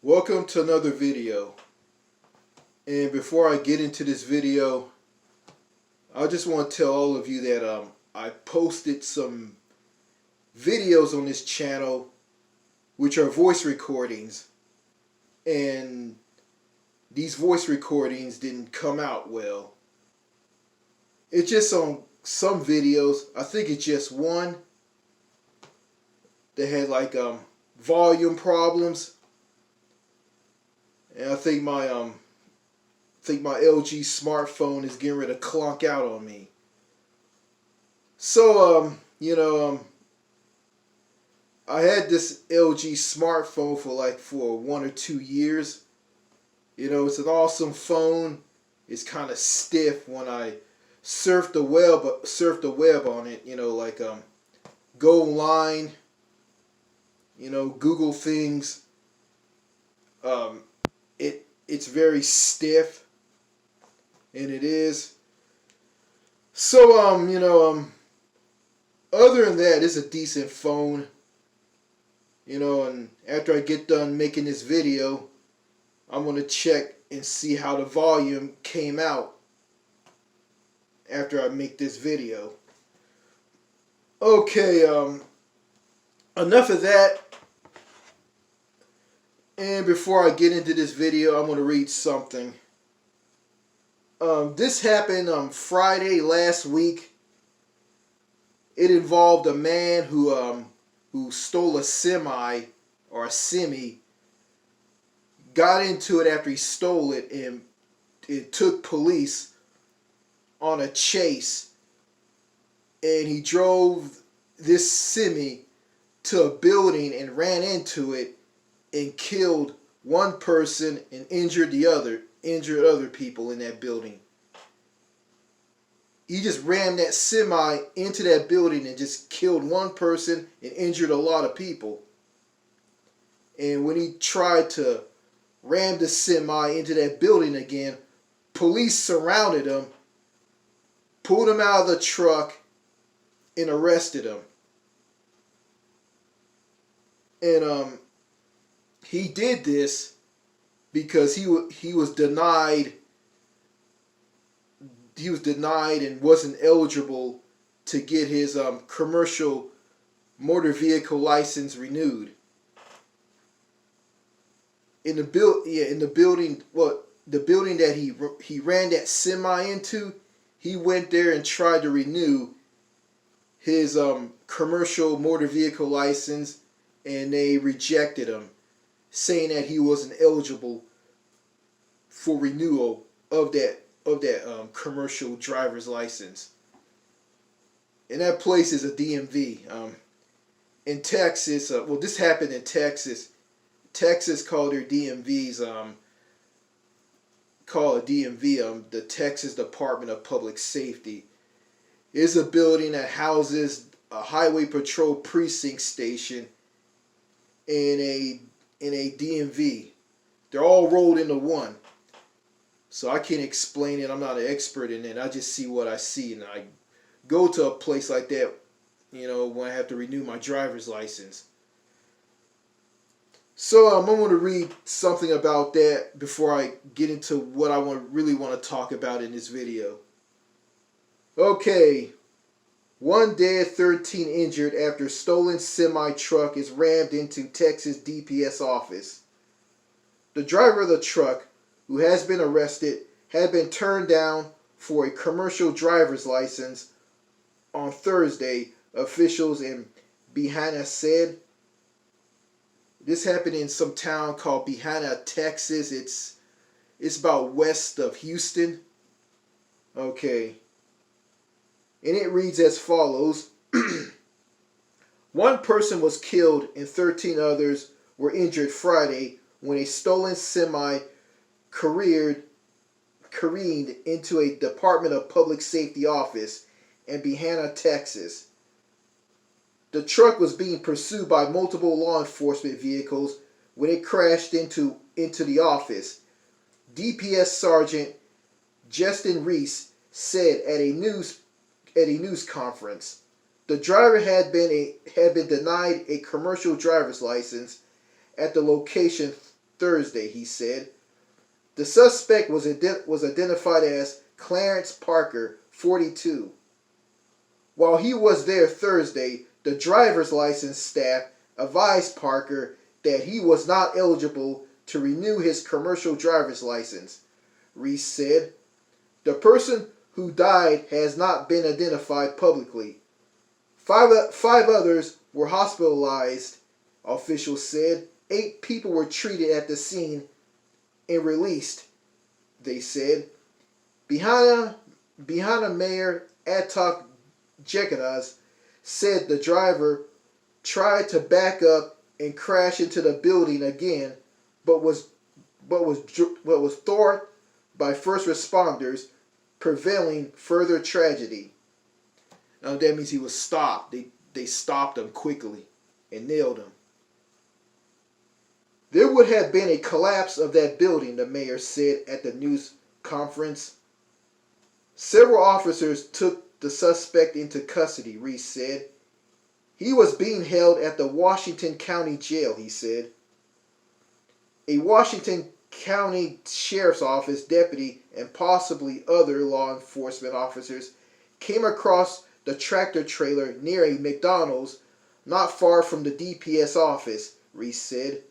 Welcome to another video. And before I get into this video, I just want to tell all of you that I posted some videos on this channel which are voice recordings, and these voice recordings didn't come out well. It's just on some videos, I think it's just one that had like volume problems, and I think my LG smartphone is getting ready to clunk out on me. So I had this LG smartphone for 1 or 2 years. It's an awesome phone. It's kind of stiff when I surf the web on it. Go online. Google things. It's very stiff, and it is. So other than that, it's a decent phone. And after I get done making this video, I'm going to check and see how the volume came out after I make this video. Okay, enough of that. And before I get into this video, I'm going to read something. This happened Friday last week. It involved a man who stole a semi, or a semi, got into it after he stole it, and it took police on a chase. And he drove this semi to a building and ran into it and killed one person and injured other people in that building. He just rammed that semi into that building and just killed one person and injured a lot of people. And when he tried to ram the semi into that building again, police surrounded him, pulled him out of the truck, and arrested him. And he did this because he was denied and wasn't eligible to get his commercial motor vehicle license renewed. The building that he ran that semi into, he went there and tried to renew his commercial motor vehicle license, and they rejected him, saying that he wasn't eligible for renewal of that commercial driver's license. And that place is a DMV. In Texas, this happened in Texas. Texas called their DMVs, the Texas Department of Public Safety. It's a building that houses a highway patrol precinct station and a DMV. They're all rolled into one. So I can't explain it. I'm not an expert in it. I just see what I see, and I go to a place like that, when I have to renew my driver's license. So I'm going to read something about that before I get into what I really want to talk about in this video. Okay. 1 dead, 13 injured after stolen semi-truck is rammed into Texas DPS office. The driver of the truck, who has been arrested, had been turned down for a commercial driver's license on Thursday, officials in Behana said. This happened in some town called Behana, Texas. It's about west of Houston. Okay. And it reads as follows. One person was killed and 13 others were injured Friday when a stolen semi careened into a Department of Public Safety office in Behana, Texas. The truck was being pursued by multiple law enforcement vehicles when it crashed into the office. DPS Sergeant Justin Reese said at a news conference. The driver had been denied a commercial driver's license at the location Thursday, he said. The suspect was identified as Clarence Parker, 42. While he was there Thursday, the driver's license staff advised Parker that he was not eligible to renew his commercial driver's license. Reese said, "The person who died has not been identified publicly. Five others were hospitalized," officials said. 8 people were treated at the scene and released, they said. Behind Mayor Atok Jekanaz said the driver tried to back up and crash into the building again, but was thwarted by first responders, preventing further tragedy. Now that means he was stopped. They stopped him quickly and nailed him. There would have been a collapse of that building, the mayor said at the news conference. Several officers took the suspect into custody, Reese said. He was being held at the Washington County Jail, he said. A Washington County Sheriff's Office deputy and possibly other law enforcement officers came across the tractor trailer near a McDonald's not far from the DPS office, Reese said.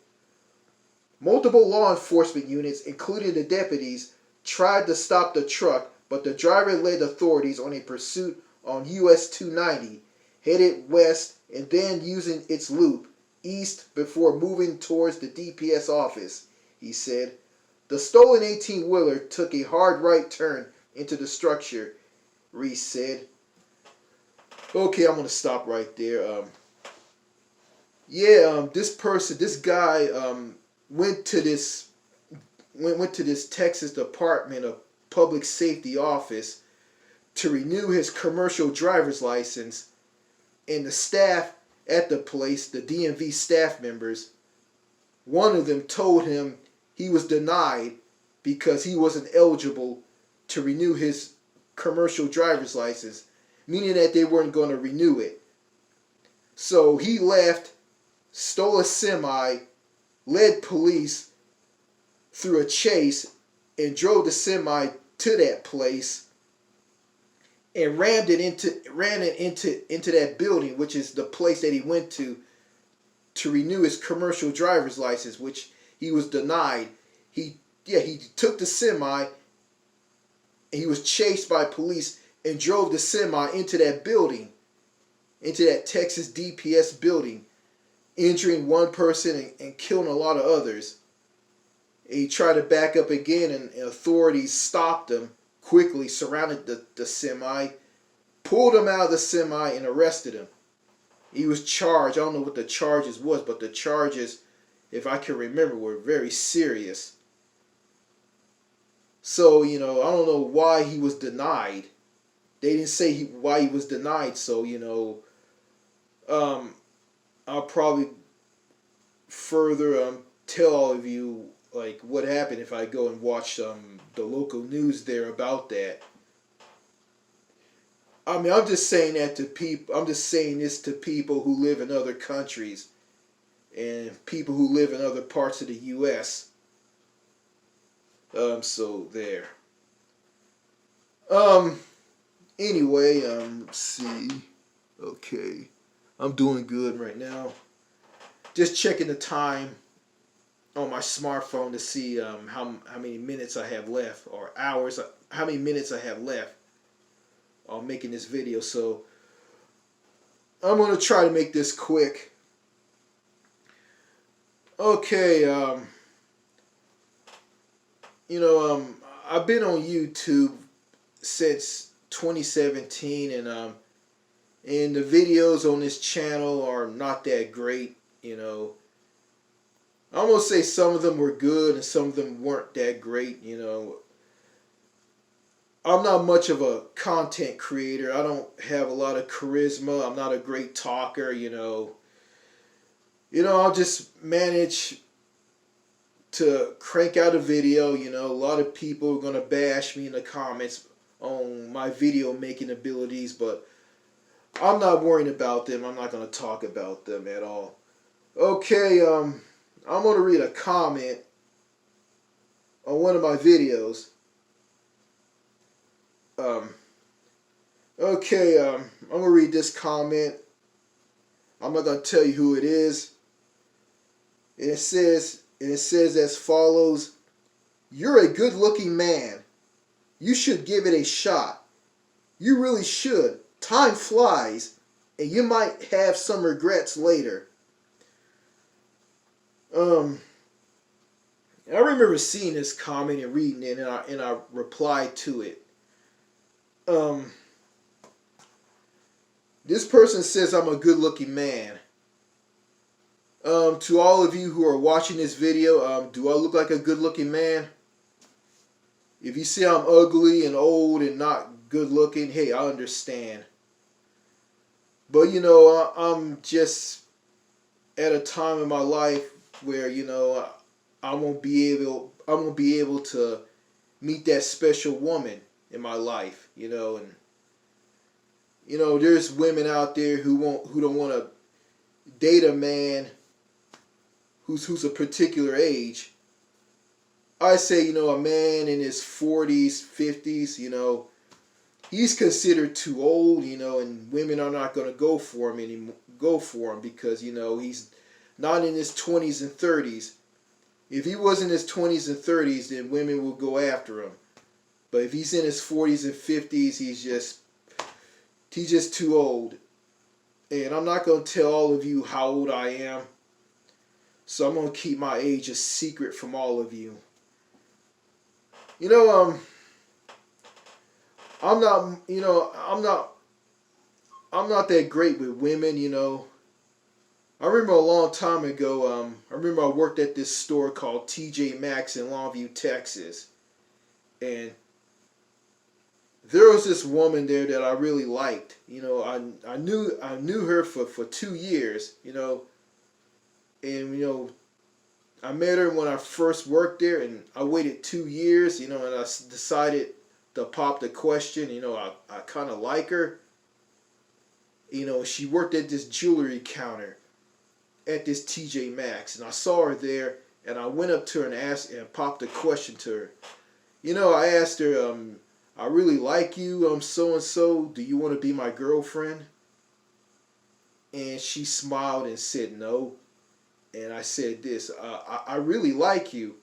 Multiple law enforcement units, including the deputies, tried to stop the truck, but the driver led authorities on a pursuit on US 290, headed west and then using its loop east before moving towards the DPS office, he said. The stolen 18-wheeler took a hard right turn into the structure, Reese said. Okay, I'm going to stop right there. This guy went to this Texas Department of Public Safety office to renew his commercial driver's license, and the staff at the place, the DMV staff members, one of them told him he was denied because he wasn't eligible to renew his commercial driver's license, meaning that they weren't going to renew it. So he left, stole a semi, led police through a chase, and drove the semi to that place and ran it into that building, which is the place that he went to renew his commercial driver's license, which he was denied. He took the semi, and he was chased by police and drove the semi into that building, into that Texas DPS building, injuring one person and killing a lot of others. He tried to back up again, and authorities stopped him quickly, surrounded the semi, pulled him out of the semi, and arrested him. He was charged. I don't know what the charges was, but the charges, if I can remember, were very serious. So, I don't know why he was denied. They didn't say why he was denied, so, I'll probably further tell all of you like what happened if I go and watch the local news there about that. I mean, I'm just saying that to people. I'm just saying this to people who live in other countries and people who live in other parts of the U.S. So there. Anyway, let's see. Okay, I'm doing good right now. Just checking the time on my smartphone to see how many minutes I have left, or hours, how many minutes I have left on making this video. So I'm going to try to make this quick. Okay, I've been on YouTube since 2017, and the videos on this channel are not that great, I'm going to say some of them were good and some of them weren't that great, I'm not much of a content creator. I don't have a lot of charisma. I'm not a great talker, I'll just manage to crank out a video, A lot of people are going to bash me in the comments on my video making abilities, but I'm not worrying about them. I'm not going to talk about them at all. Okay, I'm going to read a comment on one of my videos. Um, okay, I'm gonna read this comment. I'm not gonna tell you who it is. And it says as follows: "You're a good-looking man. You should give it a shot. You really should. Time flies, and you might have some regrets later." I remember seeing this comment and reading it, and I replied to it. This person says I'm a good-looking man. To all of you who are watching this video, do I look like a good-looking man? If you say I'm ugly and old and not good-looking, hey, I understand. But you know, I'm just at a time in my life where I won't be able to meet that special woman in my life, and there's women out there who don't want to date a man who's a particular age. I say, a man in his 40s, 50s, he's considered too old, and women are not going to go for him because, he's not in his 20s and 30s. If he was in his 20s and 30s, then women will go after him. But if he's in his 40s and 50s, he's just too old. And I'm not going to tell all of you how old I am. So I'm going to keep my age a secret from all of you. I'm not that great with women, I remember a long time ago, I remember I worked at this store called TJ Maxx in Longview, Texas. And there was this woman there that I really liked. I knew her for 2 years, and I met her when I first worked there, and I waited 2 years, and I decided to pop the question. I kind of like her. She worked at this jewelry counter at this TJ Maxx, and I saw her there, and I went up to her and asked and popped a question to her. I asked her, "I really like you, so and so. Do you want to be my girlfriend?" And she smiled and said no. And I said this, I really like you.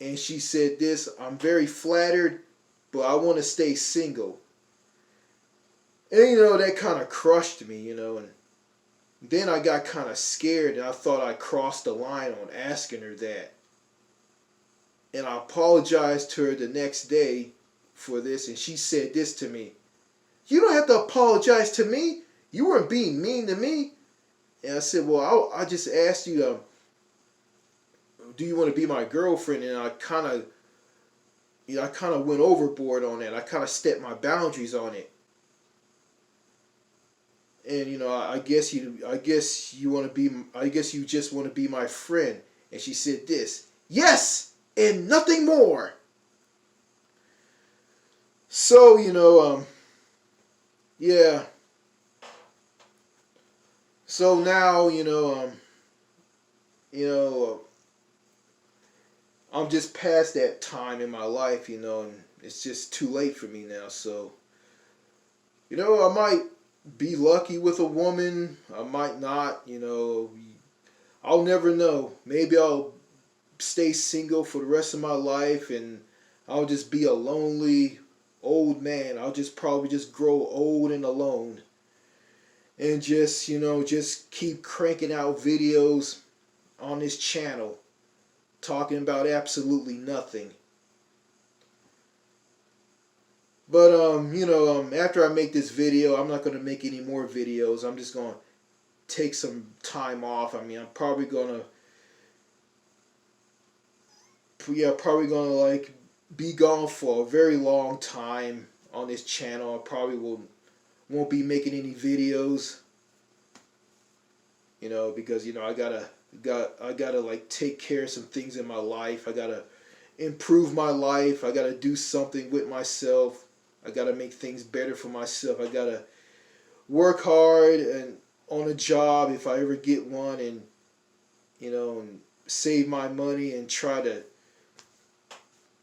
And she said this, "I'm very flattered, but I want to stay single." And that kind of crushed me, and then I got kind of scared, and I thought I crossed the line on asking her that. And I apologized to her the next day for this, and she said this to me: "You don't have to apologize to me. You weren't being mean to me." And I said, "Well, I just asked you, do you want to be my girlfriend?" And I kind of went overboard on that. I kind of stepped my boundaries on it. And I guess you just want to be my friend. And she said this: "Yes, and nothing more." So yeah. So now I'm just past that time in my life, and it's just too late for me now. So I might be lucky with a woman. I might not. I'll never know. Maybe I'll stay single for the rest of my life, and I'll just be a lonely old man. I'll just probably just grow old and alone, and just keep cranking out videos on this channel talking about absolutely nothing. But after I make this video, I'm not going to make any more videos. I'm just going to take some time off. I mean, I'm probably going to like be gone for a very long time on this channel. I probably won't be making any videos, because I gotta like take care of some things in my life. I gotta improve my life. I gotta do something with myself. I gotta make things better for myself. I gotta work hard and on a job if I ever get one, and and save my money and try to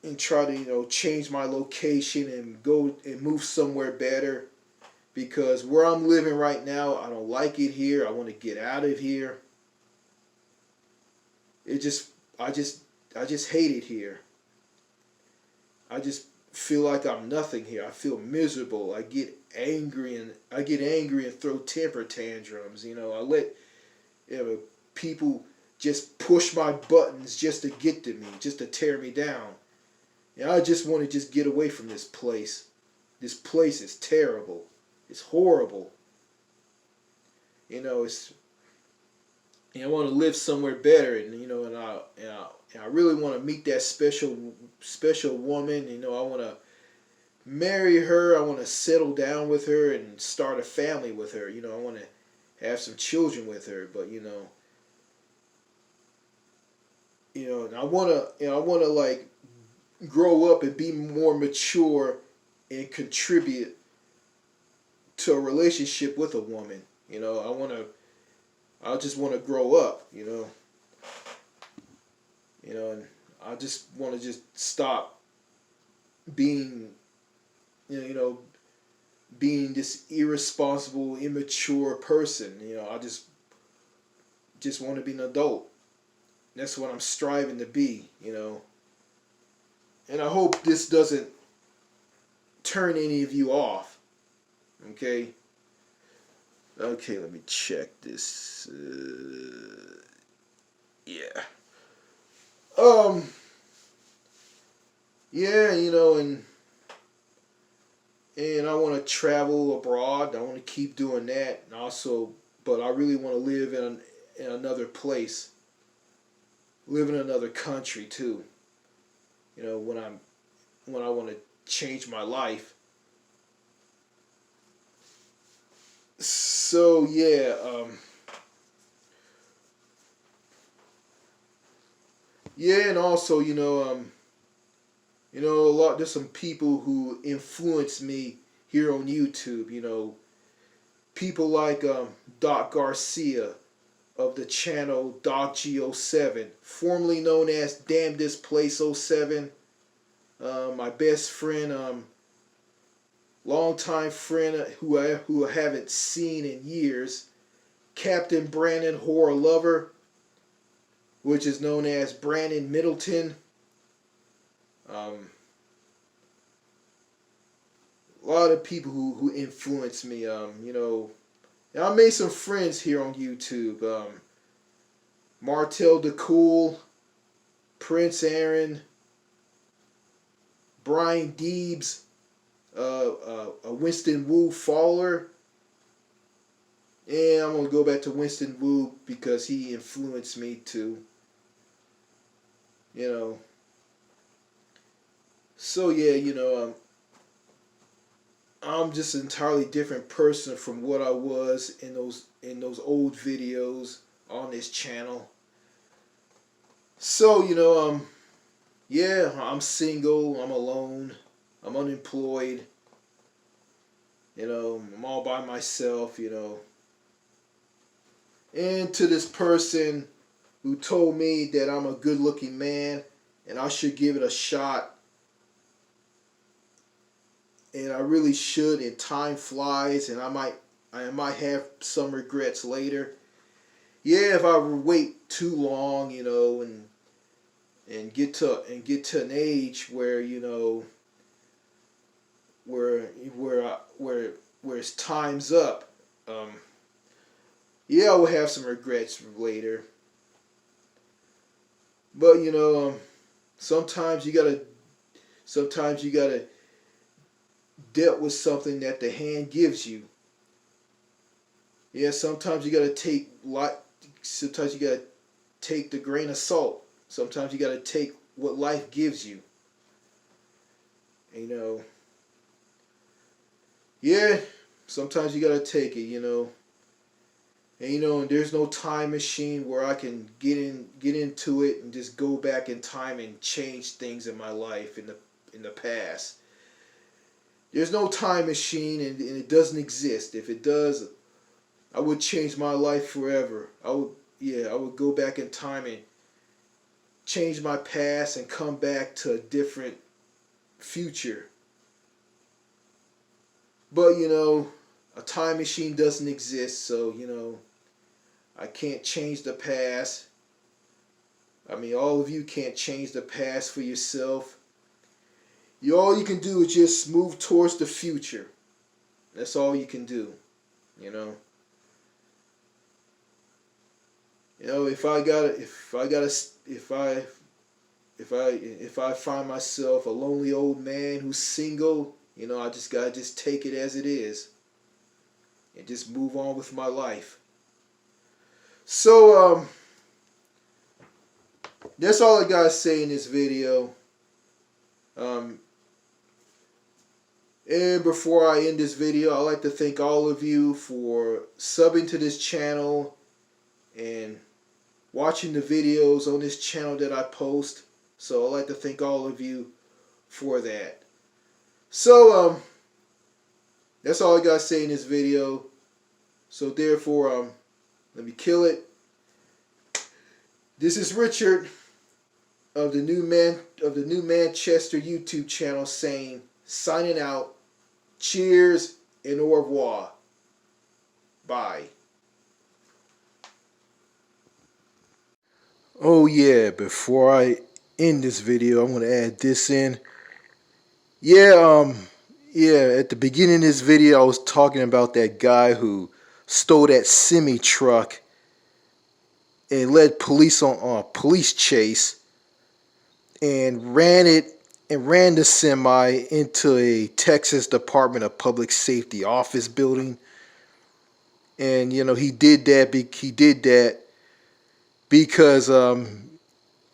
and try to, change my location and go and move somewhere better, because where I'm living right now, I don't like it here. I want to get out of here. It just I just hate it here. I just feel like I'm nothing here. I feel miserable. I get angry and throw temper tantrums. I let people just push my buttons just to get to me, just to tear me down. And I just want to just get away from this place. This place is terrible. It's horrible. It's I want to live somewhere better, and I really want to meet that special woman. I want to marry her. I want to settle down with her and start a family with her. I want to have some children with her. But and I want to like grow up and be more mature and contribute to a relationship with a woman. I just want to grow up, and I just want to just stop being, being this irresponsible, immature person. I just want to be an adult. That's what I'm striving to be, And I hope this doesn't turn any of you off. Okay? Okay, let me check this. Yeah. Yeah, and I want to travel abroad. I want to keep doing that, and also, but I really want to live in another place, live in another country too. When I want to change my life. So yeah, yeah, and also there's some people who influence me here on YouTube. People like Doc Garcia of the channel DocG07, formerly known as Damn This Place 07. My best friend, longtime friend who I haven't seen in years, Captain Brandon Horror Lover, which is known as Brandon Middleton. A lot of people who influence me. And I made some friends here on YouTube. Martel DeCool, Prince Aaron, Brian Deebs, Winston Wu Fowler. And I'm going to go back to Winston Wu because he influenced me too. So yeah, I'm just an entirely different person from what I was in those old videos on this channel. So yeah, I'm single, I'm alone, I'm unemployed, I'm all by myself, And to this person who told me that I'm a good-looking man and I should give it a shot, and I really should, and time flies, and I might have some regrets later. Yeah, if I wait too long, and get to an age where where it's time's up. Yeah, I will have some regrets later. But sometimes you gotta deal with something that the hand gives you. Yeah, sometimes you gotta take the grain of salt. Sometimes you gotta take what life gives you. Yeah, sometimes you gotta take it, And there's no time machine where I can get into it and just go back in time and change things in my life in the past. There's no time machine, and it doesn't exist. If it does, I would change my life forever. I would go back in time and change my past and come back to a different future. But, a time machine doesn't exist, so, I can't change the past. I mean, all of you can't change the past for yourself. All you can do is just move towards the future. That's all you can do, if I find myself a lonely old man who's single, I just gotta just take it as it is and just move on with my life. So that's all I gotta say in this video. And before I end this video, I'd like to thank all of you for subbing to this channel and watching the videos on this channel that I post. So I'd like to thank all of you for that. So that's all I gotta say in this video. So therefore, let me kill it. This is Richard of the New Manchester YouTube channel signing out. Cheers and au revoir. Bye. Oh yeah, before I end this video, I'm gonna add this in. Yeah, at the beginning of this video I was talking about that guy who stole that semi truck and led police on a police chase and ran the semi into a Texas Department of Public Safety office building. And he did that because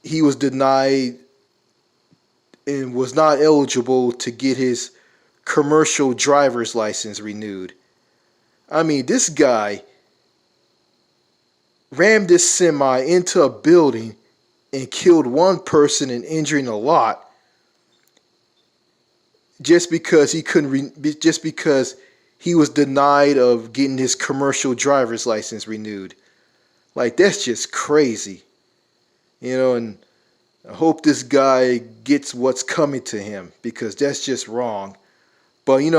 he was denied and was not eligible to get his commercial driver's license renewed. I mean, this guy rammed this semi into a building and killed one person and injuring a lot just because he was denied of getting his commercial driver's license renewed. Like, that's just crazy. And I hope this guy gets what's coming to him, because that's just wrong. But in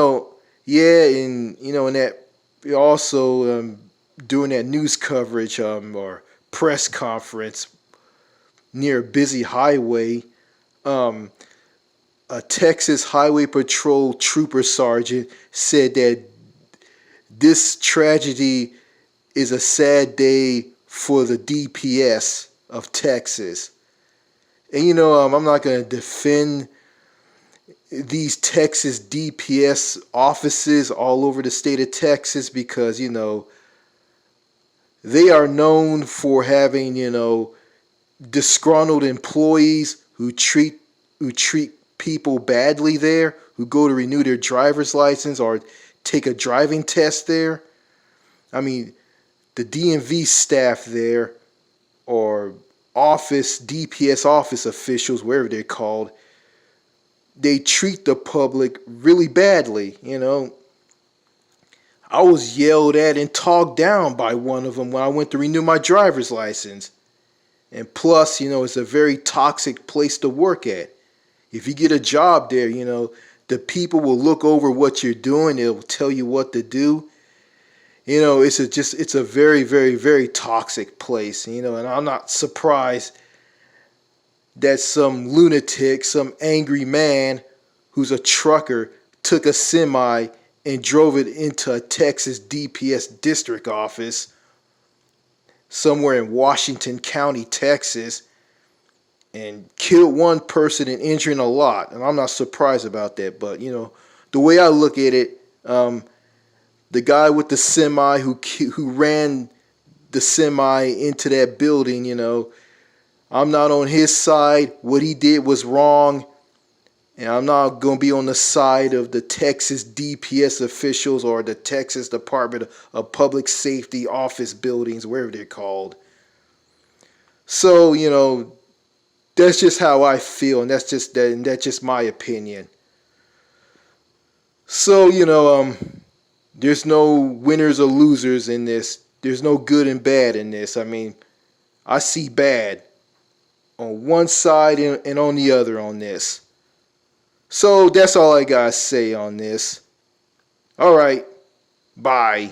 that also during that news coverage or press conference near a busy highway, a Texas Highway Patrol trooper sergeant said that this tragedy is a sad day for the DPS of Texas. And I'm not going to defend these Texas DPS offices all over the state of Texas, because they are known for having disgruntled employees who treat people badly there, who go to renew their driver's license or take a driving test there. I mean, the DMV staff there, or DPS office officials, wherever they're called, they treat the public really badly. I was yelled at and talked down by one of them when I went to renew my driver's license. And plus, it's a very toxic place to work at. If you get a job there, the people will look over what you're doing. They'll tell you what to do. It's a very, very, very toxic place, and I'm not surprised that some lunatic, some angry man who's a trucker took a semi and drove it into a Texas DPS district office somewhere in Washington County, Texas, and killed one person and injuring a lot. And I'm not surprised about that. But, the way I look at it, the guy with the semi who ran the semi into that building, I'm not on his side. What he did was wrong. And I'm not going to be on the side of the Texas DPS officials or the Texas Department of Public Safety office buildings, wherever they're called. So, that's just how I feel, and that's just my opinion. So, there's no winners or losers in this. There's no good and bad in this. I mean, I see bad on one side and on the other on this. So that's all I gotta say on this. All right, bye.